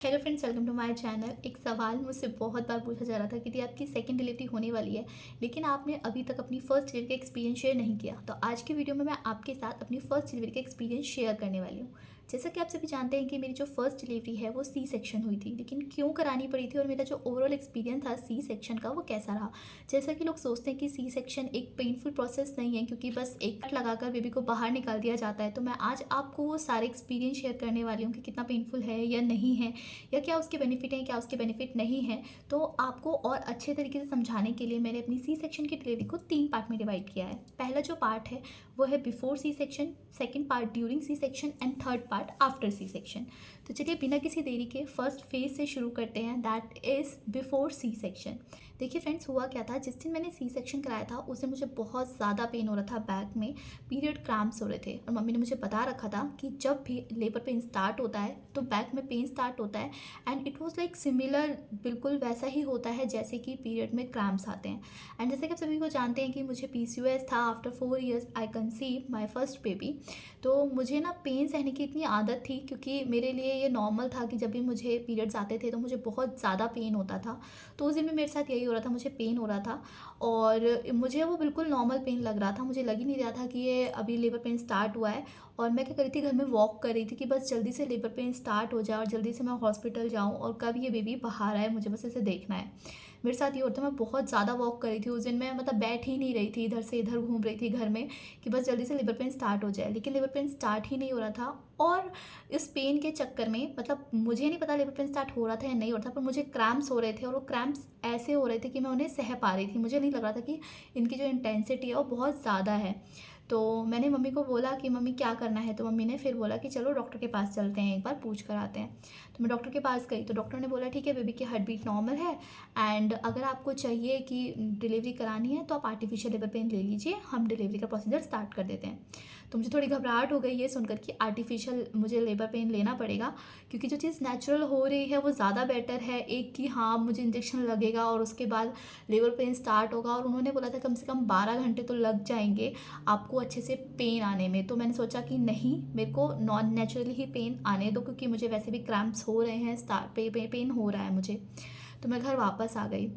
Hello friends, welcome to my channel. एक सवाल मुझसे बहुत बार पूछा जा रहा था कि यदि आपकी सेकंड डिलीवरी होने वाली है लेकिन आपने अभी तक अपनी फर्स्ट डिलीवरी का एक्सपीरियंस शेयर नहीं किया, तो आज की वीडियो में मैं आपके साथ अपनी फर्स्ट डिलीवरी का एक्सपीरियंस शेयर करने वाली हूँ। जैसा कि आप सभी जानते हैं कि मेरी जो फर्स्ट डिलीवरी है वो सी सेक्शन हुई थी, लेकिन क्यों करानी पड़ी थी और मेरा जो ओवरऑल एक्सपीरियंस था सी सेक्शन का वो कैसा रहा। जैसा कि लोग सोचते हैं कि सी सेक्शन एक पेनफुल प्रोसेस नहीं है, क्योंकि बस एक कट लगाकर बेबी को बाहर निकाल दिया जाता है। तो मैं आज आपको वो सारे एक्सपीरियंस शेयर करने वाली हूँ कि कितना पेनफुल है या नहीं है, या क्या उसके बेनिफिट हैं, क्या उसके बेनिफिट नहीं हैं। तो आपको और अच्छे तरीके से समझाने के लिए मैंने अपनी सी सेक्शन की डिलीवरी को 3 पार्ट में डिवाइड किया है। पहला जो पार्ट है वो है before C section, second part during C section and third part after C section. तो चलिए बिना किसी देरी के फर्स्ट फेज से शुरू करते हैं, that is before C section. देखिए फ्रेंड्स, हुआ क्या था, जिस दिन मैंने सी सेक्शन कराया था उस दिन मुझे बहुत ज़्यादा पेन हो रहा था बैक में, पीरियड क्रैम्प्स हो रहे थे। और मम्मी ने मुझे बता रखा था कि जब भी लेबर पेन स्टार्ट होता है तो बैक में पेन स्टार्ट होता है, and it was like similar, बिल्कुल वैसा ही होता है जैसे कि पीरियड में क्रैम्प्स आते हैं। एंड जैसे कि आप सभी को जानते हैं कि मुझे पीसीओएस था। After 4 years I conceive my first baby. तो मुझे ना पेन सहने की इतनी आदत थी, क्योंकि मेरे लिए ये नॉर्मल था कि जब भी मुझे पीरियड्स आते थे तो मुझे बहुत ज़्यादा पेन होता था। तो उस दिन भी मेरे साथ यही हो रहा था, मुझे पेन हो रहा था और मुझे वो बिल्कुल नॉर्मल पेन लग रहा था। मुझे लग ही नहीं रहा था कि ये अभी लेबर पेन स्टार्ट हुआ है। और मैं क्या कर रही थी, घर में वॉक कर रही थी कि बस जल्दी से लेबर पेन स्टार्ट हो जाए और जल्दी से मैं हॉस्पिटल जाऊँ और कब ये बेबी बाहर आए, मुझे बस इसे देखना है। मेरे साथ ये होता है, मैं बहुत ज़्यादा वॉक कर रही थी उस दिन। मैं मतलब बैठ ही नहीं रही थी, इधर से इधर घूम रही थी घर में कि बस जल्दी से लेबर पेन स्टार्ट हो जाए, लेकिन लेबर पेन स्टार्ट ही नहीं हो रहा था। और इस पेन के चक्कर में, मतलब मुझे नहीं पता लेबर पेन स्टार्ट हो रहा था या नहीं हो रहा था, पर मुझे क्रैम्प्स हो रहे थे और वो क्रैम्प्स ऐसे हो रहे थे कि मैं उन्हें सह पा रही थी। मुझे नहीं लग रहा था कि इनकी जो इंटेंसिटी है वो बहुत ज़्यादा है। तो मैंने मम्मी को बोला कि मम्मी क्या करना है, तो मम्मी ने फिर बोला कि चलो डॉक्टर के पास चलते हैं, एक बार पूछ कर आते हैं। तो मैं डॉक्टर के पास गई तो डॉक्टर ने बोला ठीक है, बेबी की हार्ट बीट नॉर्मल है, एंड अगर आपको चाहिए कि डिलीवरी करानी है तो आप आर्टिफिशियल लेबर पेन ले लीजिए, हम डिलीवरी का प्रोसीजर स्टार्ट कर देते हैं। तो मुझे थोड़ी घबराहट हो गई ये सुनकर कि आर्टिफिशियल मुझे लेबर पेन लेना पड़ेगा, क्योंकि जो चीज़ नेचुरल हो रही है वो ज़्यादा बेटर है। एक कि हाँ, मुझे इंजेक्शन लगेगा और उसके बाद लेबर पेन स्टार्ट होगा, और उन्होंने बोला था कम से कम 12 घंटे तो लग जाएंगे आपको अच्छे से पेन आने में। तो मैंने सोचा कि नहीं, मेरे को नॉन नेचुरली ही पेन आने दो, क्योंकि मुझे वैसे भी क्रैम्प्स हो रहे हैं, पेन हो रहा है मुझे। तो मैं घर वापस आ गई।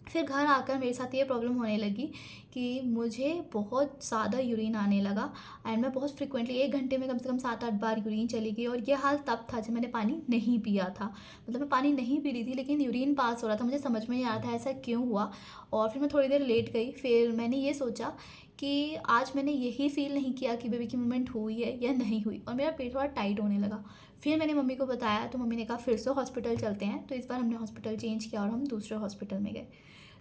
फिर घर आकर मेरे साथ ये प्रॉब्लम होने लगी कि मुझे बहुत ज़्यादा यूरिन आने लगा, एंड मैं बहुत फ्रिक्वेंटली 1 घंटे में कम से कम 7-8 बार यूरिन चली गई। और ये हाल तब था जब मैंने पानी नहीं पिया था, मतलब मैं पानी नहीं पी रही थी लेकिन यूरिन पास हो रहा था। मुझे समझ में नहीं आ रहा था ऐसा क्यों हुआ। और फिर मैं थोड़ी देर लेट गई, फिर मैंने ये सोचा कि आज मैंने यही फील नहीं किया कि बेबी की मूवमेंट हुई है या नहीं हुई, और मेरा पेट थोड़ा टाइट होने लगा। फिर मैंने मम्मी को बताया तो मम्मी ने कहा फिर से हॉस्पिटल चलते हैं। तो इस बार हमने हॉस्पिटल चेंज किया और हम दूसरे हॉस्पिटल में गए।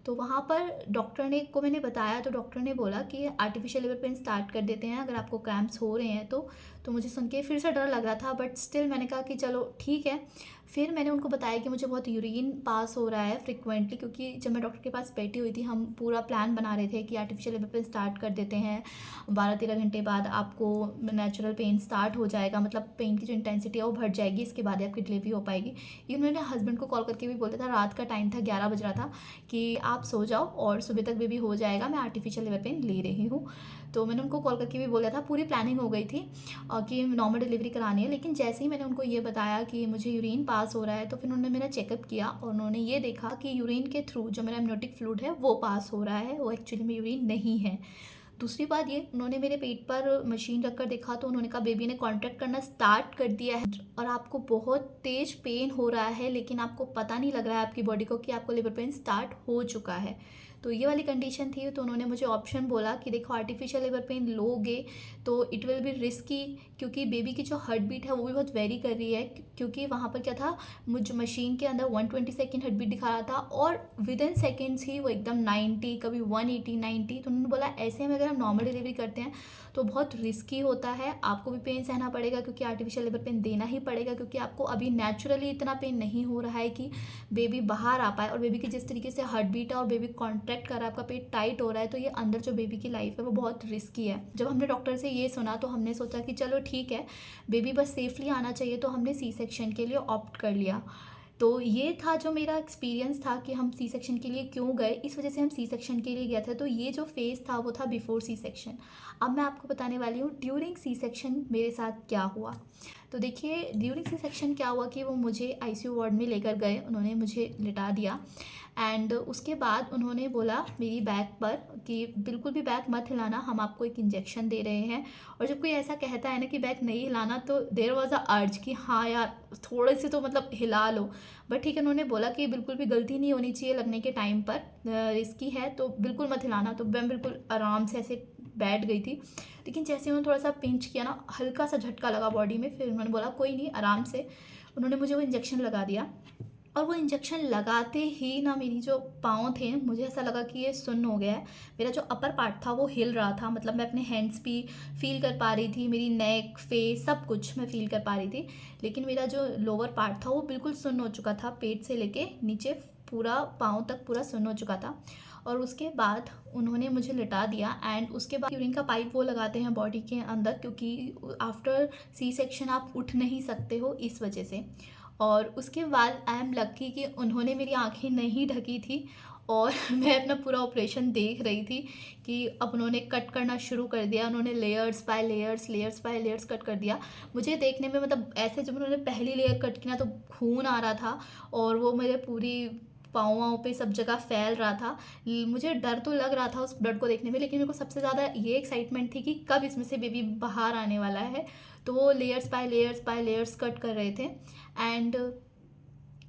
तो वहाँ पर डॉक्टर ने को मैंने बताया तो डॉक्टर ने बोला कि आर्टिफिशियल लेबर पेन स्टार्ट कर देते हैं अगर आपको क्रैम्प्स हो रहे हैं तो मुझे सुन के फिर से डर लग रहा था, बट स्टिल मैंने कहा कि चलो ठीक है। फिर मैंने उनको बताया कि मुझे बहुत यूरिन पास हो रहा है फ्रिक्वेंटली, क्योंकि जब मैं डॉक्टर के पास बैठी हुई थी हम पूरा प्लान बना रहे थे कि आर्टिफिशियल लेबर पेन स्टार्ट कर देते हैं, 12-13 घंटे बाद आपको नेचुरल पेन स्टार्ट हो जाएगा, मतलब पेन की जो इंटेंसिटी है वो बढ़ जाएगी, इसके बाद ही आपकी डिलीवरी हो पाएगी। ये मैंने हस्बैंड को कॉल करके भी बोला था, रात का टाइम था, 11 बज रहा था, कि आप सो जाओ और सुबह तक बेबी हो जाएगा, मैं आर्टिफिशियल लेबर पेन ले रही हूँ। तो मैंने उनको कॉल करके भी बोला था, पूरी प्लानिंग हो गई थी कि नॉर्मल डिलीवरी करानी है। लेकिन जैसे ही मैंने उनको ये बताया कि मुझे यूरिन पास हो रहा है, तो फिर उन्होंने मेरा चेकअप किया और उन्होंने ये देखा कि यूरिन के थ्रू जो मेरा एमनियोटिक फ्लूइड है वो पास हो रहा है, वो एक्चुअली में यूरिन नहीं है। दूसरी बात ये, उन्होंने मेरे पेट पर मशीन रखकर देखा तो उन्होंने कहा बेबी ने कॉन्ट्रैक्ट करना स्टार्ट कर दिया है और आपको बहुत तेज पेन हो रहा है, लेकिन आपको पता नहीं लग रहा है आपकी बॉडी को कि आपको लेबर पेन स्टार्ट हो चुका है। तो ये वाली कंडीशन थी। तो उन्होंने मुझे ऑप्शन बोला कि देखो आर्टिफिशियल लेबर पेन लोगे तो इट विल बी रिस्की, क्योंकि बेबी की जो हार्ट बीट है वो भी बहुत वेरी कर रही है, क्योंकि वहाँ पर क्या था, मुझ मशीन के अंदर 120 सेकेंड हार्ट बीट दिखा रहा था और विद इन सेकेंड्स ही वो एकदम 90, कभी 180, 90। तो उन्होंने बोला ऐसे में अगर हम नॉर्मल डिलीवरी करते हैं तो बहुत रिस्की होता है, आपको भी पेन सहना पड़ेगा, क्योंकि आर्टिफिशियल लेबर पेन देना ही पड़ेगा, क्योंकि आपको अभी नेचुरली इतना पेन नहीं हो रहा है कि बेबी बाहर आ पाए। और बेबी की जिस तरीके से हार्ट बीट है और बेबी कॉन्ट्रैक्ट कर रहा है, आपका पेट टाइट हो रहा है, तो ये अंदर जो बेबी की लाइफ है वो बहुत रिस्की है। जब हमने डॉक्टर से ये सुना तो हमने सोचा कि चलो ठीक है, बेबी बस सेफली आना चाहिए, तो हमने सी सेक्शन के लिए ऑप्ट कर लिया। तो ये था जो मेरा एक्सपीरियंस था कि हम सी सेक्शन के लिए क्यों गए, इस वजह से हम सी सेक्शन के लिए गया था। तो ये जो फेज़ था वो था बिफोर सी सेक्शन। अब मैं आपको बताने वाली हूँ ड्यूरिंग सी सेक्शन मेरे साथ क्या हुआ। तो देखिए ड्यूरिंग सी सेक्शन क्या हुआ कि वो मुझे आईसीयू वार्ड में लेकर गए, उन्होंने मुझे लिटा दिया एंड उसके बाद उन्होंने बोला मेरी बैक पर कि बिल्कुल भी बैक मत हिलाना, हम आपको एक इंजेक्शन दे रहे हैं। और जब कोई ऐसा कहता है ना कि बैक नहीं हिलाना, तो देयर वाज अ अर्ज कि हाँ यार थोड़े से तो मतलब हिला लो। बट ठीक है, उन्होंने बोला कि बिल्कुल भी गलती नहीं होनी चाहिए लगने के टाइम पर, रिस्की है तो बिल्कुल मत हिलाना। तो मैं बिल्कुल आराम से ऐसे बैठ गई थी, लेकिन जैसे उन्होंने थोड़ा सा पिंच किया ना, हल्का सा झटका लगा बॉडी में। फिर उन्होंने बोला कोई नहीं, आराम से। उन्होंने मुझे वो इंजेक्शन लगा दिया और वो इंजेक्शन लगाते ही ना मेरी जो पाँव थे, मुझे ऐसा लगा कि ये सुन्न हो गया है। मेरा जो अपर पार्ट था वो हिल रहा था, मतलब मैं अपने हैंड्स भी फील कर पा रही थी, मेरी नेक फेस सब कुछ मैं फील कर पा रही थी। लेकिन मेरा जो लोअर पार्ट था वो बिल्कुल सुन्न हो चुका था, पेट से लेके नीचे पूरा पाँव तक पूरा सुन्न हो चुका था। और उसके बाद उन्होंने मुझे लिटा दिया एंड उसके बाद यूरिन का पाइप वो लगाते हैं बॉडी के अंदर, क्योंकि आफ्टर सी सेक्शन आप उठ नहीं सकते हो इस वजह से। और उसके बाद आई एम लकी कि उन्होंने मेरी आंखें नहीं ढकी थी और मैं अपना पूरा ऑपरेशन देख रही थी कि अब उन्होंने कट करना शुरू कर दिया। उन्होंने लेयर्स बाय लेयर्स कट कर दिया। मुझे देखने में मतलब ऐसे जब उन्होंने पहली लेयर कट की ना, तो खून आ रहा था और वो मेरे पूरी पाँव पे सब जगह फैल रहा था। मुझे डर तो लग रहा था उस ब्लड को देखने में, लेकिन मेरे को सबसे ज़्यादा ये एक्साइटमेंट थी कि कब इसमें से बेबी बाहर आने वाला है। तो वो लेयर्स बाय लेयर्स कट कर रहे थे एंड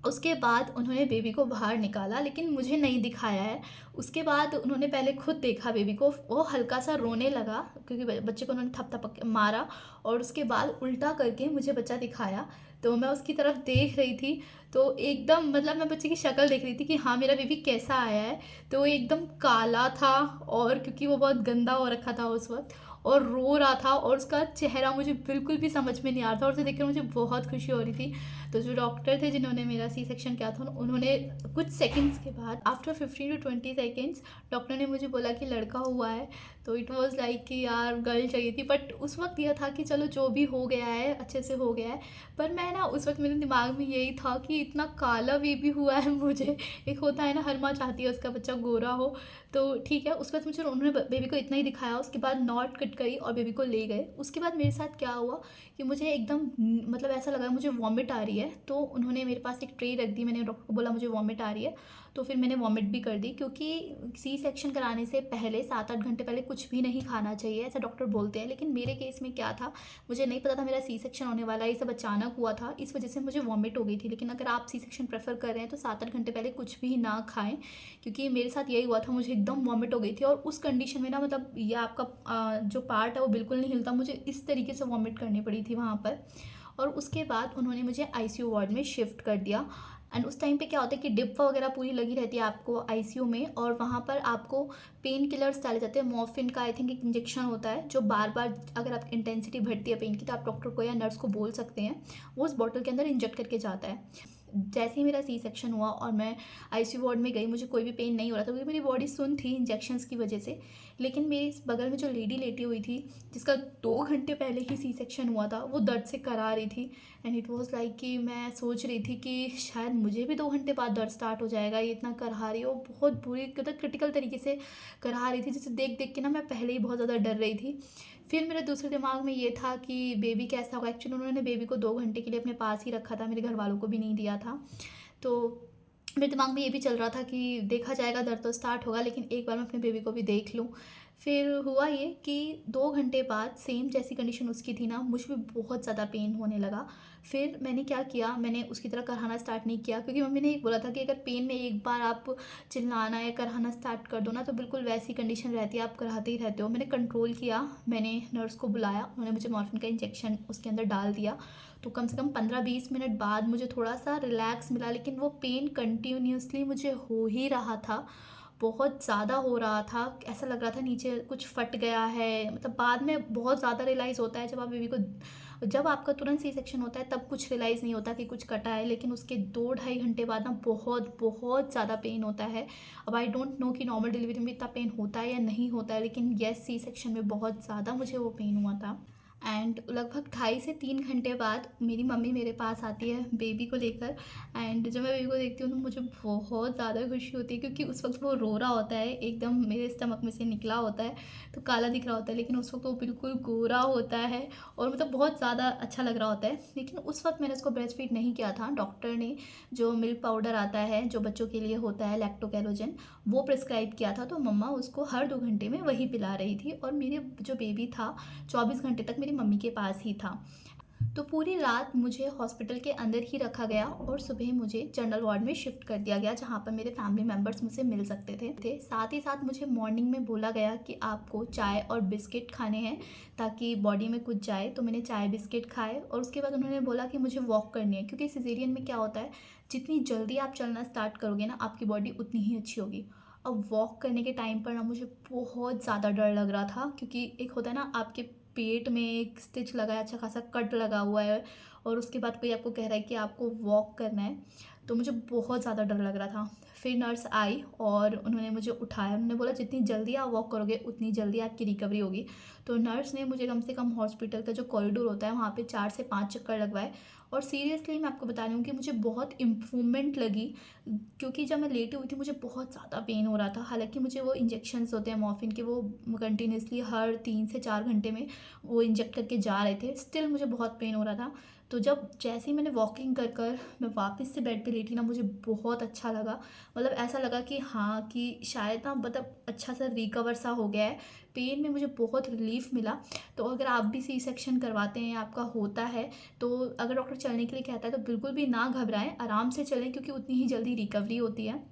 उसके बाद उन्होंने बेबी को बाहर निकाला, लेकिन मुझे नहीं दिखाया है। उसके बाद उन्होंने पहले खुद देखा बेबी को, वो हल्का सा रोने लगा क्योंकि बच्चे को उन्होंने थप थप मारा और उसके बाद उल्टा करके मुझे बच्चा दिखाया। तो मैं उसकी तरफ देख रही थी, तो एकदम मतलब मैं बच्चे की शक्ल देख रही थी कि हाँ मेरा बेबी कैसा आया है। तो वो एकदम काला था और क्योंकि वो बहुत गंदा हो रखा था उस वक्त, और रो रहा था और उसका चेहरा मुझे बिल्कुल भी समझ में नहीं आ रहा था और उसे देखकर मुझे बहुत खुशी हो रही थी। तो जो डॉक्टर थे जिन्होंने मेरा सी सेक्शन किया था, उन्होंने कुछ सेकंड्स के बाद आफ्टर 15 to 20 सेकेंड्स डॉक्टर ने मुझे बोला कि लड़का हुआ है। तो इट वाज लाइक कि यार गर्ल चाहिए थी, बट उस वक्त यह था कि चलो जो भी हो गया है अच्छे से हो गया है। पर मैं ना उस वक्त मेरे दिमाग में यही था कि इतना काला बेबी हुआ है मुझे। एक होता है ना हर माँ चाहती है उसका बच्चा गोरा हो, तो ठीक है। उस वक्त मुझे उन्होंने बेबी को इतना ही दिखाया, उसके बाद नॉट कट करी और बेबी को ले गए। उसके बाद मेरे साथ क्या हुआ कि मुझे एकदम मतलब ऐसा लगा मुझे वॉमिट आ रही है। तो उन्होंने मेरे पास एक ट्रे रख दी, मैंने डॉक्टर को बोला मुझे वॉमिट आ रही है, तो फिर मैंने वॉमिट भी कर दी। क्योंकि सी सेक्शन कराने से पहले 7-8 घंटे पहले कुछ भी नहीं खाना चाहिए, ऐसा डॉक्टर बोलते हैं। लेकिन मेरे केस में क्या था, मुझे नहीं पता था मेरा सी सेक्शन होने वाला है, ये सब अचानक हुआ था, इस वजह से मुझे वॉमिट हो गई थी। लेकिन अगर आप सी सेक्शन प्रेफर कर रहे हैं तो 7-8 घंटे पहले कुछ भी ना खाएं, क्योंकि मेरे साथ यही हुआ था, मुझे एकदम वॉमिट हो गई थी। और उस कंडीशन में ना मतलब ये आपका जो पार्ट है वो बिल्कुल नहीं हिलता, मुझे इस तरीके से वॉमिट करनी पड़ी थी वहाँ पर। और उसके बाद उन्होंने मुझे आईसीयू वार्ड में शिफ्ट कर दिया। एंड उस टाइम पे क्या होता है कि डिप वगैरह पूरी लगी रहती है आपको आईसीयू में, और वहाँ पर आपको पेन किलर्स डाले जाते हैं। मॉर्फिन का आई थिंक एक इंजेक्शन होता है जो बार बार अगर आप इंटेंसिटी बढ़ती है पेन की, तो आप डॉक्टर को या नर्स को बोल सकते हैं, वो उस बॉटल के अंदर इंजेक्ट करके जाता है। जैसे ही मेरा सी सेक्शन हुआ और मैं आईसीयू वार्ड में गई, मुझे कोई भी पेन नहीं हो रहा था क्योंकि मेरी बॉडी सुन थी इंजेक्शंस की वजह से। लेकिन मेरे बगल में जो लेडी लेटी हुई थी, जिसका 2 घंटे पहले ही सी सेक्शन हुआ था, वो दर्द से करा रही थी। एंड इट वाज लाइक कि मैं सोच रही थी कि शायद मुझे भी 2 घंटे बाद दर्द स्टार्ट हो जाएगा, ये इतना करा रही है। वो बहुत बुरी मतलब क्रिटिकल तरीके से करा रही थी, जिसे देख देख के ना मैं पहले ही बहुत ज़्यादा डर रही थी। फिर मेरे दूसरे दिमाग में ये था कि बेबी कैसा होगा। एक्चुअली उन्होंने बेबी को 2 घंटे के लिए अपने पास ही रखा था, मेरे घर वालों को भी नहीं दिया था। तो मेरे दिमाग में ये भी चल रहा था कि देखा जाएगा, दर्द तो स्टार्ट होगा, लेकिन एक बार मैं अपने बेबी को भी देख लूँ। फिर हुआ ये कि 2 घंटे बाद सेम जैसी कंडीशन उसकी थी ना, मुझे भी बहुत ज़्यादा पेन होने लगा। फिर मैंने क्या किया, मैंने उसकी तरह कराना स्टार्ट नहीं किया, क्योंकि मम्मी ने एक बोला था कि अगर पेन में एक बार आप चिल्लाना या कराना स्टार्ट कर दो ना, तो बिल्कुल वैसी कंडीशन रहती है, आप कराते ही रहते हो। मैंने कंट्रोल किया, मैंने नर्स को बुलाया, उन्होंने मुझे मॉर्फिन का इंजेक्शन उसके अंदर डाल दिया। तो कम से कम 15-20 मिनट बाद मुझे थोड़ा सा रिलैक्स मिला, लेकिन वो पेन कंटिन्यूसली मुझे हो ही रहा था, बहुत ज़्यादा हो रहा था। ऐसा लग रहा था नीचे कुछ फट गया है। मतलब बाद में बहुत ज़्यादा रियलाइज़ होता है जब आप बेबी को, जब आपका तुरंत सी सेक्शन होता है तब कुछ रियलाइज़ नहीं होता कि कुछ कटा है, लेकिन उसके 2-2.5 घंटे बाद ना बहुत बहुत ज़्यादा पेन होता है। अब आई डोंट नो कि नॉर्मल डिलीवरी में इतना पेन होता है या नहीं होता है, लेकिन येस सी सेक्शन में बहुत ज़्यादा मुझे वो पेन हुआ था। एंड लगभग 2.5 से 3 घंटे बाद मेरी मम्मी मेरे पास आती है बेबी को लेकर। एंड जब मैं बेबी को देखती हूँ तो मुझे बहुत ज़्यादा खुशी होती है, क्योंकि उस वक्त वो रो रहा होता है, एकदम मेरे स्टमक में से निकला होता है तो काला दिख रहा होता है, लेकिन उस वक्त वो बिल्कुल गोरा होता है और मतलब बहुत ज़्यादा अच्छा लग रहा होता है। लेकिन उस वक्त मैंने उसको ब्रेस्ट फीड नहीं किया था। डॉक्टर ने जो मिल्क पाउडर आता है जो बच्चों के लिए होता है, लैक्टोकैलोजन, वो प्रिस्क्राइब किया था। तो मम्मा उसको हर 2 घंटे में वही पिला रही थी और मेरे जो बेबी था 24 घंटे तक मेरी मम्मी के पास ही था। तो पूरी रात मुझे हॉस्पिटल के अंदर ही रखा गया और सुबह मुझे जनरल वार्ड में शिफ्ट कर दिया गया, जहाँ पर मेरे फैमिली मेम्बर्स मुझसे मिल सकते थे। साथ ही साथ मुझे मॉर्निंग में बोला गया कि आपको चाय और बिस्किट खाने हैं ताकि बॉडी में कुछ जाए। तो मैंने चाय बिस्किट खाए और उसके बाद उन्होंने बोला कि मुझे वॉक करनी है, क्योंकि सिजेरियन में क्या होता है, जितनी जल्दी आप चलना स्टार्ट करोगे ना, आपकी बॉडी उतनी ही अच्छी होगी। अब वॉक करने के टाइम पर ना मुझे बहुत ज़्यादा डर लग रहा था, क्योंकि एक होता है ना, आपके पेट में एक स्टिच लगा है, अच्छा खासा कट लगा हुआ है, और उसके बाद कोई आपको कह रहा है कि आपको वॉक करना है, तो मुझे बहुत ज़्यादा डर लग रहा था। फिर नर्स आई और उन्होंने मुझे उठाया। उन्होंने बोला जितनी जल्दी आप वॉक करोगे उतनी जल्दी आपकी रिकवरी होगी। तो नर्स ने मुझे कम से कम हॉस्पिटल का जो कॉरिडोर होता है वहाँ पे 4 से 5 चक्कर लगवाए। और सीरियसली मैं आपको बता रही हूँ कि मुझे बहुत इम्प्रूवमेंट लगी, क्योंकि जब मैं लेटी हुई थी मुझे बहुत ज़्यादा पेन हो रहा था। हालांकि मुझे वो इंजेक्शन्स होते हैं मॉर्फिन के, वो कंटिन्यूसली हर 3 से 4 घंटे में वो इंजेक्ट करके जा रहे थे, स्टिल मुझे बहुत पेन हो रहा था। तो जब जैसे ही मैंने वॉकिंग कर कर मैं वापस से बेड पे लेटी ना, मुझे बहुत अच्छा लगा। मतलब ऐसा लगा कि हाँ, कि शायद ना मतलब अच्छा सा रिकवर सा हो गया है, पेन में मुझे बहुत रिलीफ मिला। तो अगर आप भी सी सेक्शन करवाते हैं, आपका होता है, तो अगर डॉक्टर चलने के लिए कहता है तो बिल्कुल भी ना घबराएं, आराम से चलें, क्योंकि उतनी ही जल्दी रिकवरी होती है।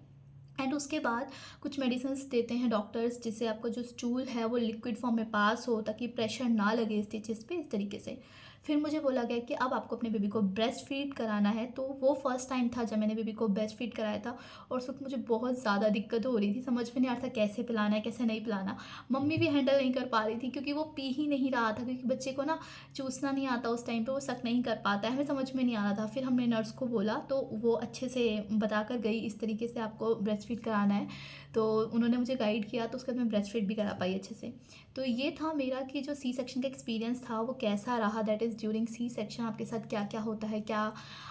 एंड उसके बाद कुछ मेडिसिन्स देते हैं डॉक्टर्स, जिससे आपका जो स्टूल है वो लिक्विड फॉर्म में पास हो, ताकि प्रेशर ना लगे स्टिचेस पे, इस तरीके से। फिर मुझे बोला गया कि अब आपको अपने बेबी को ब्रेस्ट फीड कराना है। तो वो फर्स्ट टाइम था जब मैंने बेबी को ब्रेस्ट फीड कराया था, और उस वक्त मुझे बहुत ज़्यादा दिक्कत हो रही थी, समझ में नहीं आ रहा था कैसे पिलाना है कैसे नहीं पिलाना। मम्मी भी हैंडल नहीं कर पा रही थी, क्योंकि वो पी ही नहीं रहा था, क्योंकि बच्चे को ना चूसना नहीं आता उस टाइम पे, वो सक नहीं कर पाता है, हमें समझ में नहीं आ रहा था। फिर हमने नर्स को बोला तो वो अच्छे से बता कर गई, इस तरीके से आपको ब्रेस्ट फीड कराना है। तो उन्होंने मुझे गाइड किया, तो उसके बाद मैं ब्रेस्ट फीड भी करा पाई अच्छे से। तो ये था मेरा कि जो सी सेक्शन का एक्सपीरियंस था वो कैसा रहा, that is during C section आपके साथ क्या क्या होता है, क्या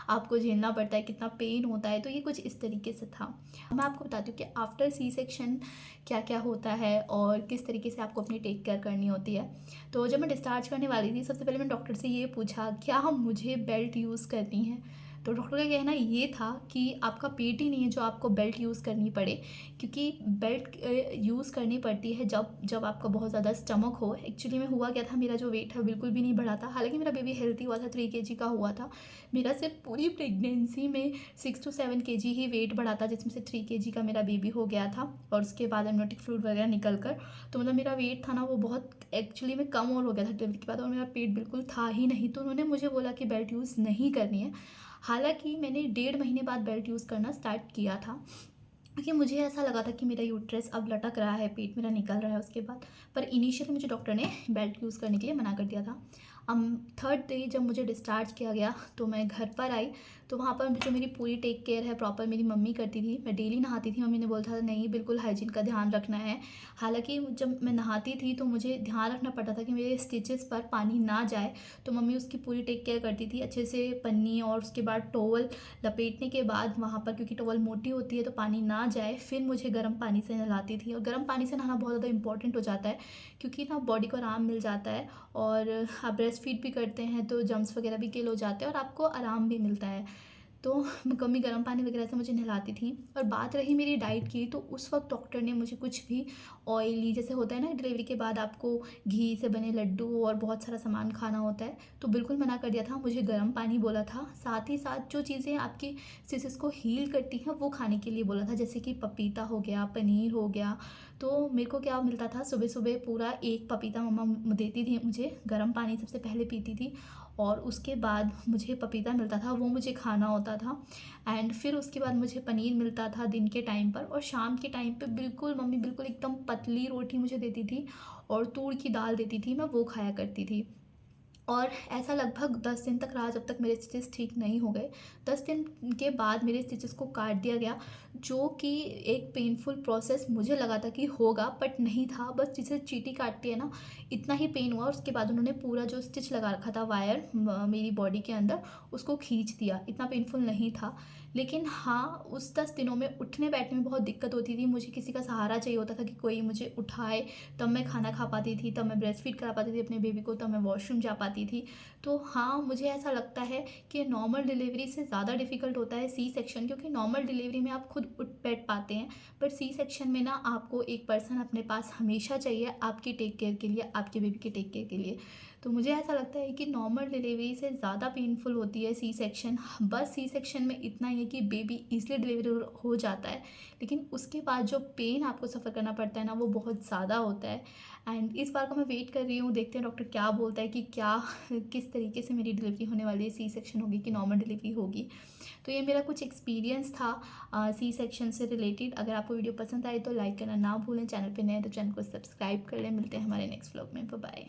आपको झेलना पड़ता है, कितना पेन होता है। तो ये कुछ इस तरीके से था। मैं आपको बताती हूँ कि आफ्टर सी सेक्शन क्या क्या होता है और किस तरीके से आपको अपनी टेक केयर करनी होती है। तो जब मैं डिस्चार्ज करने वाली थी, सबसे पहले मैंने डॉक्टर से ये पूछा क्या मुझे बेल्ट यूज़ करनी है। तो डॉक्टर का कहना ये था कि आपका पेट ही नहीं है जो आपको बेल्ट यूज़ करनी पड़े, क्योंकि बेल्ट यूज़ करनी पड़ती है जब जब आपका बहुत ज़्यादा स्टमक हो। एक्चुअली में हुआ क्या था, मेरा जो वेट है बिल्कुल भी नहीं बढ़ा था। हालांकि मेरा बेबी हेल्थी हुआ था, 3 kg का हुआ था। मेरा सिर्फ पूरी प्रेगनेंसी में 6 to 7 kg ही वेट बढ़ा था, जिसमें से 3 kg का मेरा बेबी हो गया था, और उसके बाद एमनियोटिक फ्लूइड वगैरह निकल कर, तो मतलब मेरा वेट था ना वो बहुत एक्चुअली में कम और हो गया था डिलीवरी के बाद, और मेरा पेट बिल्कुल था ही नहीं। तो उन्होंने मुझे बोला कि बेल्ट यूज़ नहीं करनी है। हालांकि मैंने 1.5 महीने बाद बेल्ट यूज़ करना स्टार्ट किया था, क्योंकि मुझे ऐसा लगा था कि मेरा यूट्रस अब लटक रहा है, पेट मेरा निकल रहा है उसके बाद। पर इनिशियली मुझे डॉक्टर ने बेल्ट यूज़ करने के लिए मना कर दिया था। थर्ड डे जब मुझे डिस्चार्ज किया गया तो मैं घर पर आई, तो वहाँ पर जो मेरी पूरी टेक केयर है प्रॉपर मेरी मम्मी करती थी। मैं डेली नहाती थी, मम्मी ने बोला था नहीं बिल्कुल हाइजीन का ध्यान रखना है। हालांकि जब मैं नहाती थी तो मुझे ध्यान रखना पड़ता था कि मेरे स्टिचेस पर पानी ना जाए, तो मम्मी उसकी पूरी टेक केयर करती थी अच्छे से, पन्नी और उसके बाद टॉवल लपेटने के बाद वहाँ पर, क्योंकि टॉवल मोटी होती है तो पानी ना जाए, फिर मुझे गर्म पानी से नहलाती थी। और गर्म पानी से नहाना बहुत ज़्यादा इंपॉर्टेंट हो जाता है, क्योंकि ना बॉडी को आराम मिल जाता है, और आप ब्रेस्ट फीड भी करते हैं तो जम्स वगैरह भी किल हो जाते हैं और आपको आराम भी मिलता है। तो मम्मी गर्म पानी वगैरह से मुझे नहलाती थी। और बात रही मेरी डाइट की, तो उस वक्त डॉक्टर ने मुझे कुछ भी ऑयली, जैसे होता है ना डिलीवरी के बाद आपको घी से बने लड्डू और बहुत सारा सामान खाना होता है, तो बिल्कुल मना कर दिया था। मुझे गर्म पानी बोला था, साथ ही साथ जो चीज़ें आपकी सिसिस को हील करती हैं वो खाने के लिए बोला था, जैसे कि पपीता हो गया, पनीर हो गया। तो मेरे को क्या मिलता था, सुबह सुबह पूरा एक पपीता मम्मा देती थी मुझे, गर्म पानी सबसे पहले पीती थी, और उसके बाद मुझे पपीता मिलता था, वो मुझे खाना होता था। एंड फिर उसके बाद मुझे पनीर मिलता था दिन के टाइम पर, और शाम के टाइम पे बिल्कुल मम्मी बिल्कुल एकदम पतली रोटी मुझे देती थी और तूर की दाल देती थी, मैं वो खाया करती थी। और ऐसा लगभग 10 दिन तक रहा जब तक मेरे स्टिचेस ठीक नहीं हो गए। 10 दिन के बाद मेरे स्टिचेस को काट दिया गया, जो कि एक पेनफुल प्रोसेस मुझे लगा था कि होगा, बट नहीं था। बस जैसे चींटी काटती है ना, इतना ही पेन हुआ। उसके बाद उन्होंने पूरा जो स्टिच लगा रखा था वायर मेरी बॉडी के अंदर, उसको खींच दिया। इतना पेनफुल नहीं था। लेकिन हाँ, उस 10 दिनों में उठने बैठने में बहुत दिक्कत होती थी। मुझे किसी का सहारा चाहिए होता था कि कोई मुझे उठाए, तब मैं खाना खा पाती थी, तब मैं ब्रेस्ट फीड करा पाती थी अपने बेबी को, तब मैं वॉशरूम जा पाती थी। तो हाँ, मुझे ऐसा लगता है कि नॉर्मल डिलीवरी से ज़्यादा डिफ़िकल्ट होता है सी सेक्शन, क्योंकि नॉर्मल डिलीवरी में आप खुद उठ बैठ पाते हैं, बट सी सेक्शन में ना आपको एक पर्सन अपने पास हमेशा चाहिए, आपकी टेक केयर के लिए, आपके बेबी के टेक केयर के लिए। तो मुझे ऐसा लगता है कि नॉर्मल डिलीवरी से ज़्यादा पेनफुल होती है सी सेक्शन। बस सी सेक्शन में इतना ही है कि बेबी ईज़िली डिलीवरी हो जाता है, लेकिन उसके बाद जो पेन आपको सफ़र करना पड़ता है ना, वो बहुत ज़्यादा होता है। एंड इस बार का मैं वेट कर रही हूँ, देखते हैं डॉक्टर क्या बोलता है कि क्या किस तरीके से मेरी डिलीवरी होने वाली है, सी सेक्शन होगी कि नॉर्मल डिलीवरी होगी। तो ये मेरा कुछ एक्सपीरियंस था सी सेक्शन से रिलेटेड। अगर आपको वीडियो पसंद आए तो लाइक करना ना भूलें, चैनल पे नए हैं तो चैनल को सब्सक्राइब कर लें। मिलते हैं हमारे नेक्स्ट व्लॉग में। Bye bye.